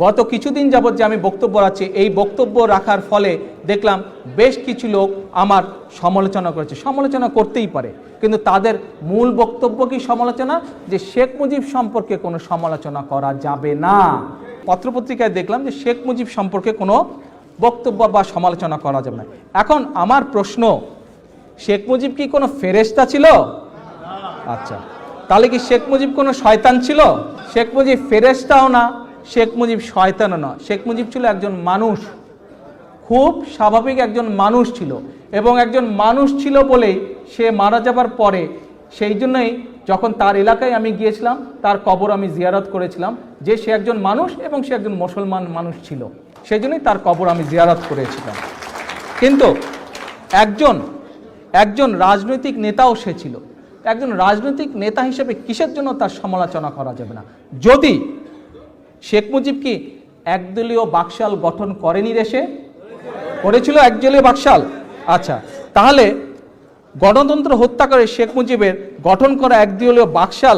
গত কিছুদিন যাবৎ যে আমি বক্তব্য রাখছি, এই বক্তব্য রাখার ফলে দেখলাম বেশ কিছু লোক আমার সমালোচনা করেছে। সমালোচনা করতেই পারে, কিন্তু তাদের মূল বক্তব্য কি সমালোচনা, যে শেখ মুজিব সম্পর্কে কোনো সমালোচনা করা যাবে না। পত্রপত্রিকায় দেখলাম যে শেখ মুজিব সম্পর্কে কোনো বক্তব্য বা সমালোচনা করা যাবে না। এখন আমার প্রশ্ন, শেখ মুজিব কি কোনো ফেরেশতা ছিল? আচ্ছা, তাহলে কি শেখ মুজিব কোনো শয়তান ছিল? শেখ মুজিব ফেরেশতাও না, শেখ মুজিব শয়তানও না। শেখ মুজিব ছিল একজন মানুষ, খুব স্বাভাবিক একজন মানুষ ছিল, এবং একজন মানুষ ছিল বলেই সে মারা যাবার পরে, সেই জন্যই যখন তার এলাকায় আমি গিয়েছিলাম, তার কবর আমি জিয়ারত করেছিলাম, যে সে একজন মানুষ এবং সে একজন মুসলমান মানুষ ছিল, সেই জন্যই তার কবর আমি জিয়ারত করেছিলাম। কিন্তু একজন রাজনৈতিক নেতাও সে ছিল। একজন রাজনৈতিক নেতা হিসেবে কিসের জন্য তার সমালোচনা করা যাবে না? যদি শেখ মুজিব কি একদলীয় বাকশাল গঠন করেনি দেশে? করেছিল একদলীয় বাকশাল। আচ্ছা, তাহলে গণতন্ত্র হত্যা করে শেখ মুজিবের গঠন করা একদলীয় বাকশাল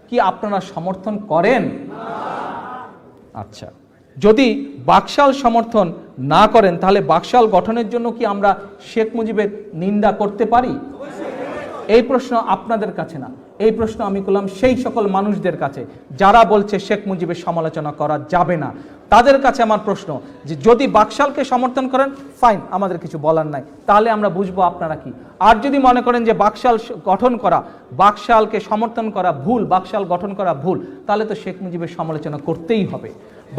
কি আপনারা সমর্থন করেন? আচ্ছা, যদি বাকশাল সমর্থন না করেন, তাহলে বাকশাল গঠনের জন্য কি আমরা শেখ মুজিবের নিন্দা করতে পারি? এই প্রশ্ন আপনাদের কাছে না, এই প্রশ্ন আমি করলাম সেই সকল মানুষদের কাছে যারা বলছে শেখ মুজিবের সমালোচনা করা যাবে না। তাদের কাছে আমার প্রশ্ন, যে যদি বাকশালকে সমর্থন করেন ফাইন, আমাদের কিছু বলার নাই, তাহলে আমরা বুঝবো আপনারা কি। আর যদি মনে করেন যে বাকশাল গঠন করা, বাকশালকে সমর্থন করা ভুল, বাকশাল গঠন করা ভুল, তাহলে তো শেখ মুজিবের সমালোচনা করতেই হবে।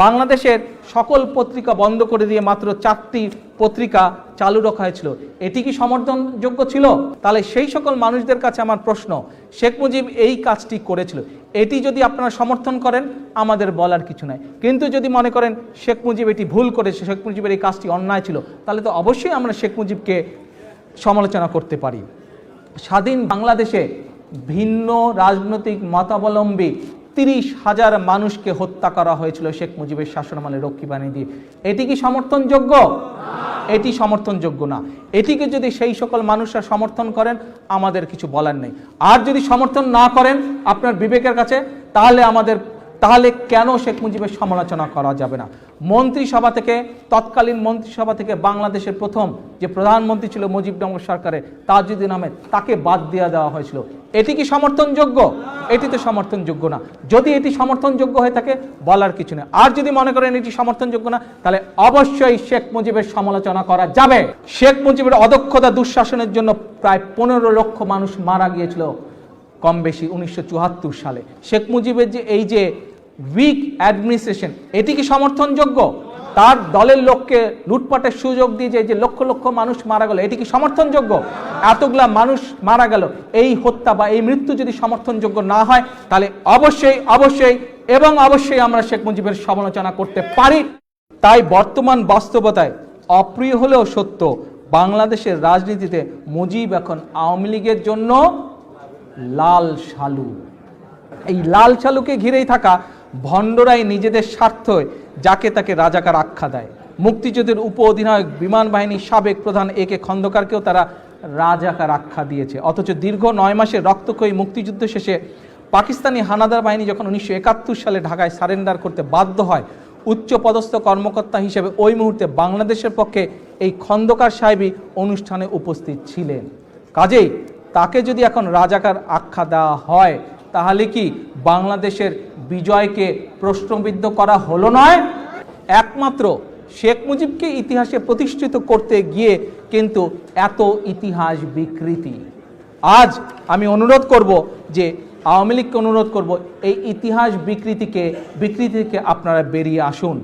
বাংলাদেশের সকল পত্রিকা বন্ধ করে দিয়ে মাত্র 4টি পত্রিকা চালু রাখা হয়েছিল, এটি কি সমর্থনযোগ্য ছিল? তাহলে সেই সকল মানুষদের কাছে আমার প্রশ্ন, শেখ মুজিব এই কাজটি করেছিল, এটি যদি আপনারা সমর্থন করেন আমাদের বলার কিছু নাই। কিন্তু যদি মনে করেন শেখ মুজিব এটি ভুল করেছে, শেখ মুজিবের এই কাজটি অন্যায় ছিল, তাহলে তো অবশ্যই আমরা শেখ মুজিবকে সমালোচনা করতে পারি। স্বাধীন বাংলাদেশে ভিন্ন রাজনৈতিক মতাবলম্বী 30,000 মানুষকে হত্যা করা হয়েছিল শেখ মুজিবের শাসনামলে রক্ষী বাহিনী দিয়ে। এটি কি সমর্থনযোগ্য? এটি সমর্থনযোগ্য না। এটিকে যদি সেই সকল মানুষরা সমর্থন করেন আমাদের কিছু বলার নেই। আর যদি সমর্থন না করেন আপনার বিবেকের কাছে, তাহলে কেন শেখ মুজিবের সমালোচনা করা যাবে না? মন্ত্রিসভা থেকে, তৎকালীন মন্ত্রিসভা থেকে বাংলাদেশের প্রথম যে প্রধানমন্ত্রী ছিল মুজিবনগর সরকারে, তাজউদ্দিন আহমেদ, তাকে বাদ দিয়ে দেওয়া হয়েছিল। এটি কি সমর্থনযোগ্য? এটি তো সমর্থনযোগ্য না। যদি এটি সমর্থনযোগ্য হয়ে থাকে বলার কিছু নেই। আর যদি মনে করেন এটি সমর্থনযোগ্য না, তাহলে অবশ্যই শেখ মুজিবের সমালোচনা করা যাবে। শেখ মুজিবের অদক্ষতা, দুঃশাসনের জন্য প্রায় 15 লক্ষ মানুষ মারা গিয়েছিল কম বেশি 1974 সালে। শেখ মুজিবের যে এই যে উইক অ্যাডমিনিস্ট্রেশন, এটি কি সমর্থনযোগ্য? তার দলের লোককে লুটপাটের সুযোগ দিয়ে যে লক্ষ লক্ষ মানুষ মারা গেল, এটি কি সমর্থনযোগ্য? এতগুলা মানুষ মারা গেল, এই হত্যা বা এই মৃত্যু যদি সমর্থনযোগ্য না হয়, তাহলে অবশ্যই আমরা শেখ মুজিবের সমালোচনা করতে পারি। তাই বর্তমান বাস্তবতায় অপ্রিয় হলেও সত্য, বাংলাদেশের রাজনীতিতে মুজিব এখন আওয়ামী লীগের জন্য লাল সালু। এই লাল সালুকে ঘিরেই থাকা ভণ্ডরাই নিজেদের স্বার্থে যাকে তাকে রাজাকার আখ্যা দেয়। মুক্তিযুদ্ধের উপ অধিনায়ক বিমান বাহিনীর সাবেক প্রধান একে খন্দকারকেও তারা রাজাকার আখ্যা দিয়েছে। অথচ দীর্ঘ 9 মাসের রক্তক্ষয়ী মুক্তিযুদ্ধ শেষে পাকিস্তানি হানাদার বাহিনী যখন 1971 সালে ঢাকায় সারেন্ডার করতে বাধ্য হয়, উচ্চপদস্থ কর্মকর্তা হিসেবে ওই মুহূর্তে বাংলাদেশের পক্ষে এই খন্দকার সাহেবই অনুষ্ঠানে উপস্থিত ছিলেন। কাজেই তাকে যদি এখন রাজাকার আখ্যা দেওয়া হয়, তাহলে কি বাংলাদেশের বিজয়কে প্রশ্নবিদ্ধ করা হলো নয়? একমাত্র শেখ মুজিবকে ইতিহাসে প্রতিষ্ঠিত করতে গিয়ে কিন্তু এত ইতিহাস বিকৃতি। আজ আমি অনুরোধ করব, যে আওয়ামী লীগকে অনুরোধ করব, এই ইতিহাস বিকৃতি থেকে আপনারা বেরিয়ে আসুন।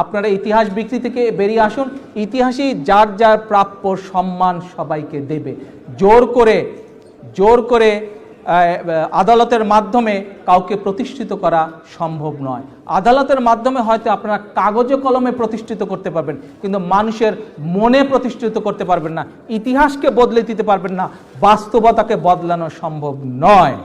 আপনারা ইতিহাস বিকৃতি থেকে বেরিয়ে আসুন। ইতিহাসই যার যার প্রাপ্য সম্মান সবাইকে দেবে। জোর করে আদালতের মাধ্যমে কাউকে প্রতিষ্ঠিত করা সম্ভব নয়। আদালতের মাধ্যমে হয়তো আপনারা কাগজে কলমে প্রতিষ্ঠিত করতে পারবেন, কিন্তু মানুষের মনে প্রতিষ্ঠিত করতে পারবেন না। ইতিহাসকে বদলে দিতে পারবেন না, বাস্তবতাকে বদলানো সম্ভব নয়।